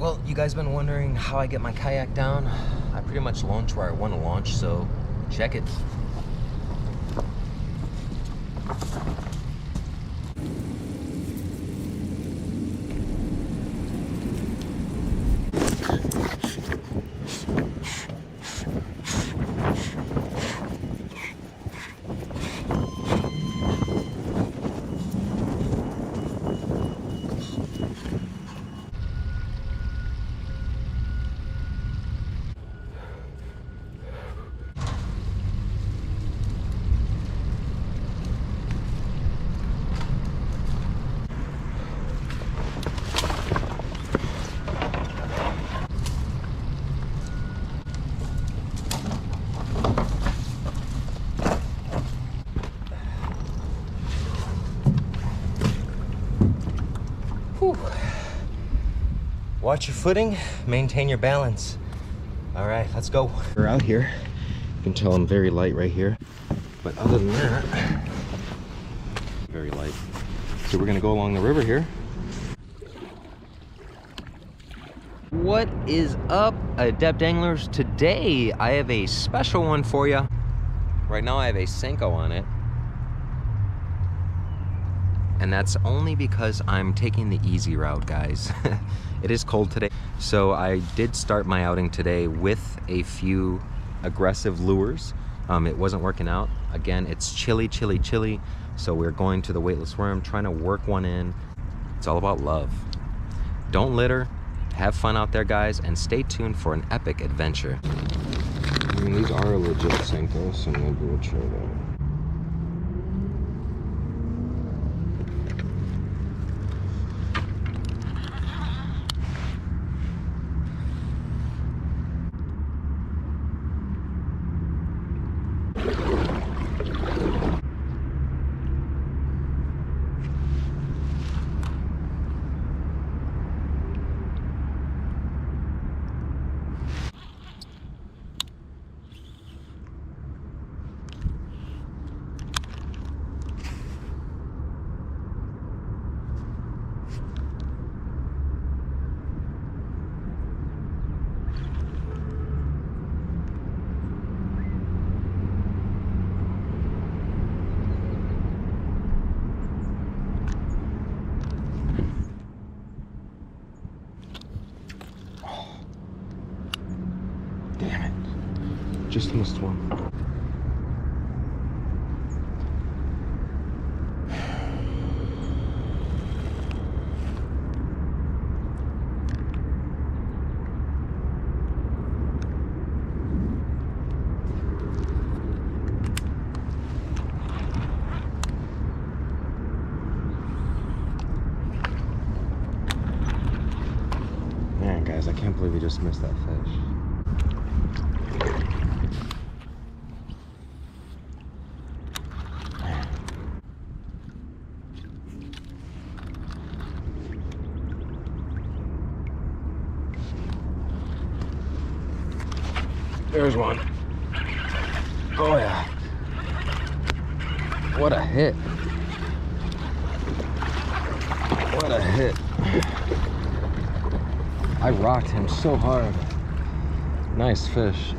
Well, you guys been wondering how I get my kayak down? I pretty much launch where I want to launch, so check it. Whew. Watch your footing, maintain your balance. All right, let's go. We're out here. You can tell I'm very light right here. But other than that, very light. So we're gonna go along the river here. What is up, adept anglers? Today, I have a special one for you. Right now I have a Senko on it. And that's only because I'm taking the easy route, guys. It is cold today. So I did start my outing today with a few aggressive lures. It wasn't working out. Again, it's chilly, chilly, chilly. So we're going to the weightless worm, trying to work one in. It's all about love. Don't litter, have fun out there, guys, and stay tuned for an epic adventure. I mean, these are legit Senkos, so maybe we'll try that. Damn it. Just missed one. Man, guys, I can't believe we just missed that fish. There's one. Oh yeah. What a hit. What a hit. I rocked him so hard. Nice fish.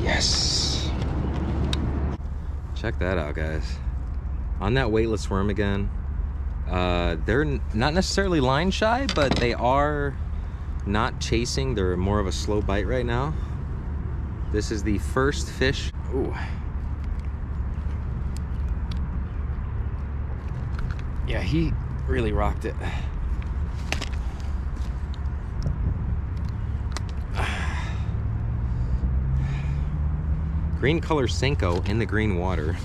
Yes. Check that out, guys. On that weightless worm again. They're not necessarily line shy, but they are not chasing. They're more of a slow bite right now. This is the first fish. Ooh. Yeah, he really rocked it. Green color Senko in the green water.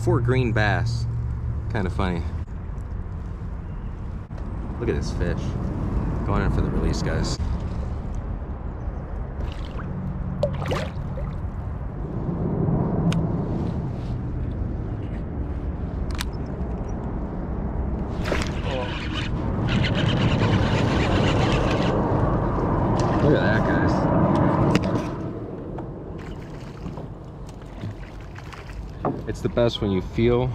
4 green bass. Kind of funny. Look at this fish. Going in for the release, guys. Look at that, guys. It's the best when you feel.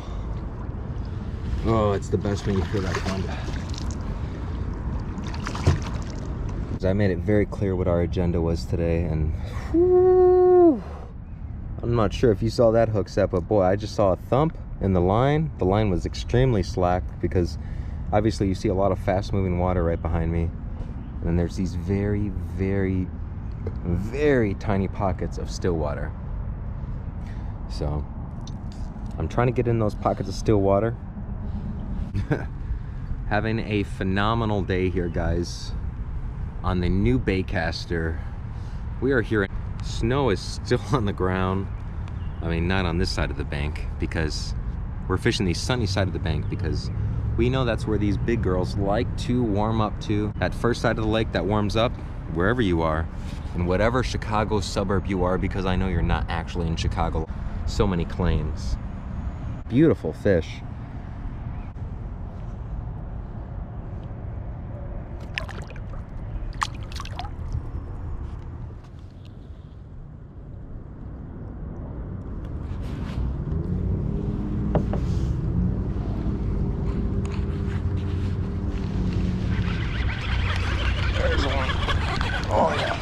Oh, it's the best when you feel that fun. I made it very clear what our agenda was today, and whew, I'm not sure if you saw that hook set, but boy, I just saw a thump in the line. The line was extremely slack because obviously you see a lot of fast moving water right behind me, and then there's these very, very, very tiny pockets of still water. So I'm trying to get in those pockets of still water. Having a phenomenal day here, guys, on the new Baitcaster. We are here. Snow is still on the ground. I mean, not on this side of the bank, because we're fishing the sunny side of the bank, because we know that's where these big girls like to warm up to. That first side of the lake that warms up, wherever you are, in whatever Chicago suburb you are, because I know you're not actually in Chicago. So many claims. Beautiful fish. There's one. Oh yeah.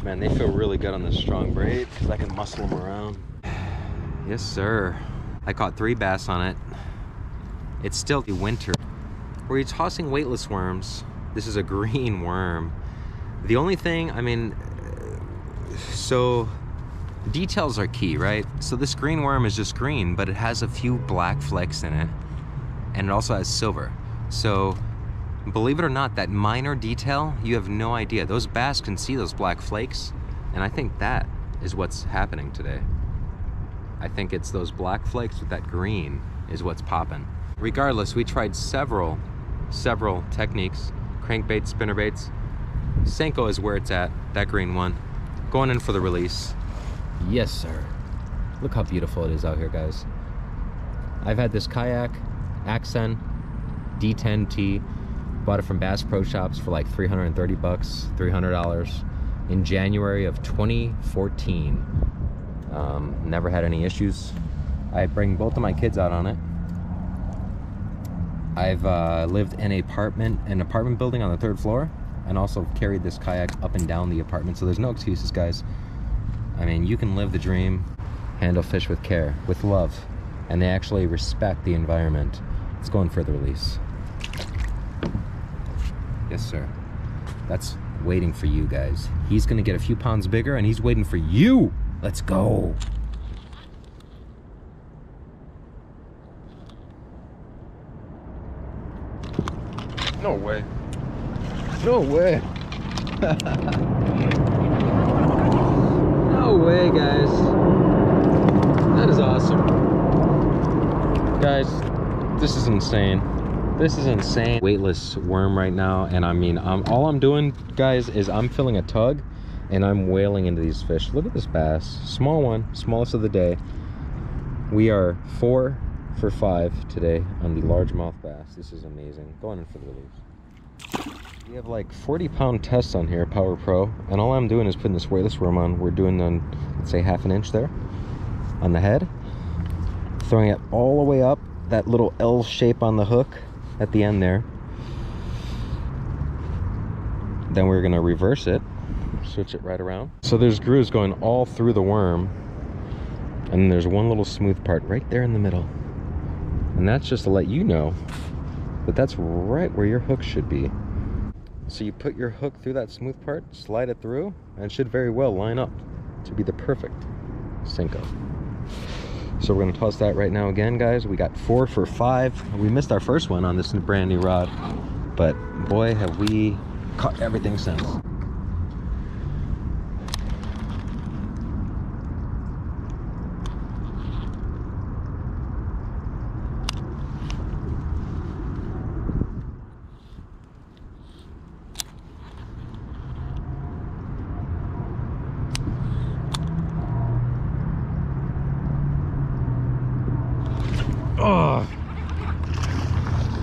Man, they feel really good on this strong braid because I can muscle them around. Yes, sir. I caught 3 bass on it. It's still winter. Were you tossing weightless worms? This is a green worm. The only thing, I mean, so details are key, right? So this green worm is just green, but it has a few black flecks in it, and it also has silver. So believe it or not, that minor detail, you have no idea. Those bass can see those black flakes, and I think that is what's happening today. I think it's those black flakes with that green is what's popping. Regardless, we tried several techniques, crankbaits, spinnerbaits. Senko is where it's at, that green one. Going in for the release. Yes, sir. Look how beautiful it is out here, guys. I've had this kayak, Accent D10T, bought it from Bass Pro Shops for like 330 bucks, $300 in January of 2014. Never had any issues. I bring both of my kids out on it. I've lived in an apartment building on the 3rd floor, and also carried this kayak up and down the apartment, so there's no excuses, guys. I mean, you can live the dream, handle fish with care, with love, and they actually respect the environment. Let's go in for the release. Yes, sir. That's waiting for you guys. He's gonna get a few pounds bigger, and he's waiting for you. Let's go. No way. No way. No way, guys. That is awesome. Guys, this is insane. This is insane. Weightless worm right now, and I mean, all I'm doing, guys, is I'm filling a tug, and I'm whaling into these fish. Look at this bass. Small one, smallest of the day. We are 4 for 5 today on the largemouth bass. This is amazing. Going in for the release. We have like 40-pound tests on here, Power Pro, and all I'm doing is putting this weightless worm on. We're doing on, let's say, 1/2 inch there on the head, throwing it all the way up, that little L shape on the hook at the end there. Then we're gonna reverse it, switch it right around. So there's grooves going all through the worm, and there's one little smooth part right there in the middle. And that's just to let you know that that's right where your hook should be. So you put your hook through that smooth part, slide it through, and it should very well line up to be the perfect Senko. So we're gonna toss that right now again, guys. We got 4 for 5. We missed our first one on this brand new rod, but boy, have we caught everything since. Oh,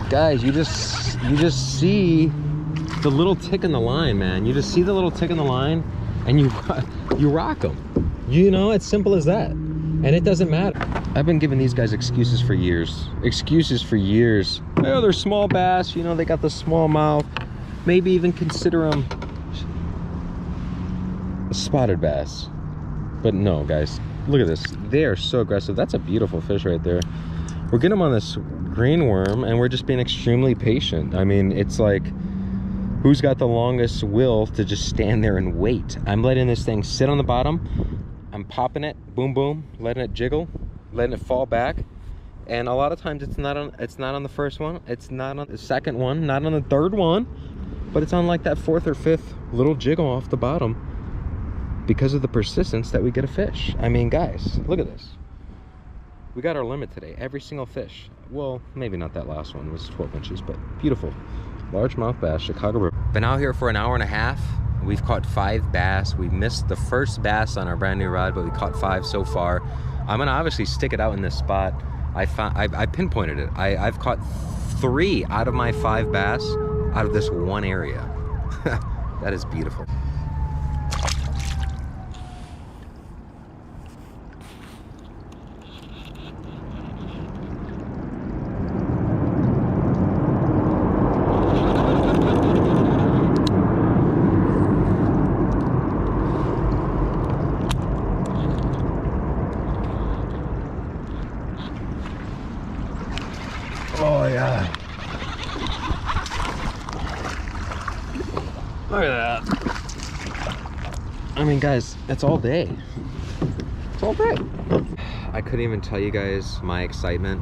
guys, you just see the little tick in the line, man. You just see the little tick in the line, and you rock them. You know, it's simple as that. And it doesn't matter. I've been giving these guys excuses for years. Excuses for years. Oh, they're small bass, you know, they got the small mouth. Maybe even consider them spotted bass. But no, guys, look at this. They are so aggressive. That's a beautiful fish right there. We're getting them on this green worm, and we're just being extremely patient. I mean, it's like, who's got the longest will to just stand there and wait? I'm letting this thing sit on the bottom. I'm popping it, boom, boom, letting it jiggle, letting it fall back. And a lot of times it's not on the first one, it's not on the second one, not on the third one, but it's on like that fourth or fifth little jiggle off the bottom because of the persistence that we get a fish. I mean, guys, look at this. We got our limit today, every single fish. Well, maybe not that last one, it was 12 inches, but beautiful. Largemouth bass, Chicago River. Been out here for an hour and a half. We've caught 5 bass. We missed the first bass on our brand new rod, but we caught 5 so far. I'm gonna obviously stick it out in this spot. I pinpointed it. I've caught 3 out of my 5 bass out of this one area. That is beautiful. Oh yeah. Look at that. I mean, guys, it's all day. It's all day. I couldn't even tell you guys my excitement.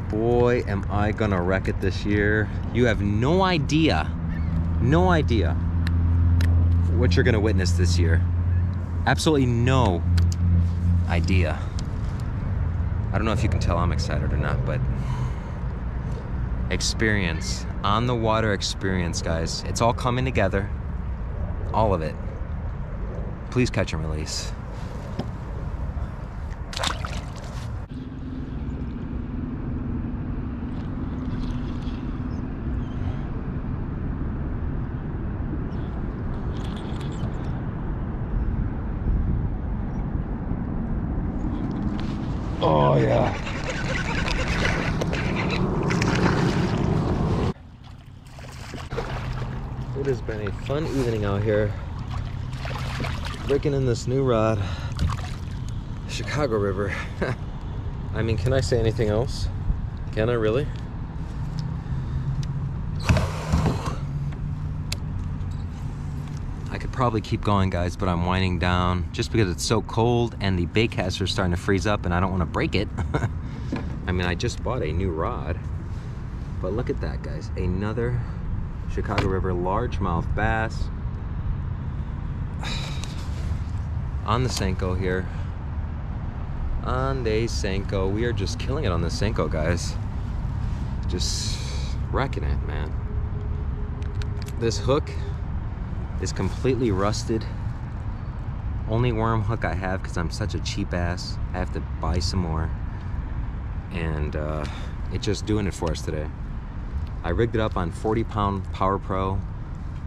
Boy, am I gonna wreck it this year. You have no idea what you're gonna witness this year. Absolutely no idea. I don't know if you can tell I'm excited or not, but experience, on the water experience, guys. It's all coming together, all of it. Please catch and release. Oh yeah. It has been a fun evening out here, breaking in this new rod, Chicago River. I mean, can I say anything else? Can I really? I could probably keep going, guys, but I'm winding down just because it's so cold and the bait caster is starting to freeze up and I don't want to break it. I mean, I just bought a new rod, but look at that, guys. Another Chicago River largemouth bass on the Senko here. On the Senko. We are just killing it on the Senko, guys. Just wrecking it, man. This hook is completely rusted. Only worm hook I have because I'm such a cheap ass. I have to buy some more. And it's just doing it for us today. I rigged it up on 40-pound Power Pro.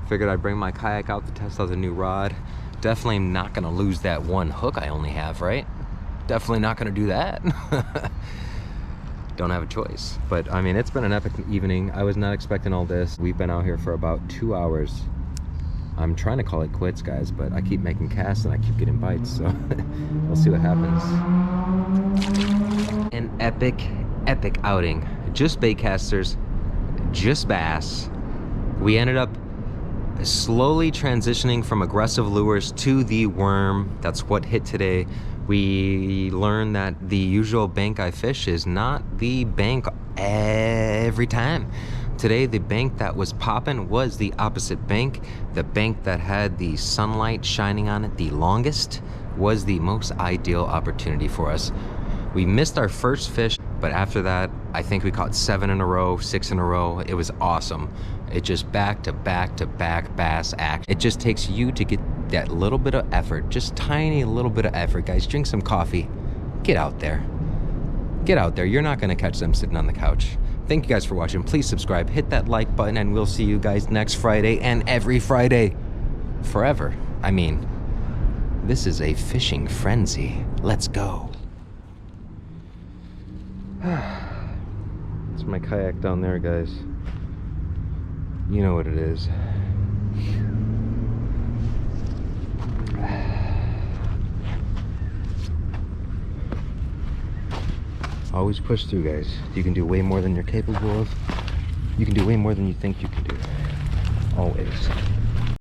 Figured I'd bring my kayak out to test out the new rod. Definitely not gonna lose that one hook I only have, right? Definitely not gonna do that. Don't have a choice. But I mean, it's been an epic evening. I was not expecting all this. We've been out here for about 2 hours. I'm trying to call it quits, guys, but I keep making casts and I keep getting bites, so we'll see what happens. An epic outing. Just bait casters, just bass. We ended up slowly transitioning from aggressive lures to the worm. That's what hit today. We learned that the usual bank I fish is not the bank every time. Today, the bank that was popping was the opposite bank. The bank that had the sunlight shining on it the longest was the most ideal opportunity for us. We missed our first fish, but after that, I think we caught 7 in a row, 6 in a row. It was awesome. It just back to back to back bass act. It just takes you to get that little bit of effort, just tiny little bit of effort, guys. Drink some coffee, get out there. Get out there, you're not gonna catch them sitting on the couch. Thank you guys for watching. Please subscribe, hit that like button, and we'll see you guys next Friday and every Friday forever. I mean, This is a fishing frenzy. Let's go. It's my kayak down there, guys. You know what it is. Always push through, guys. You can do way more than you're capable of. You can do way more than you think you can do. Always.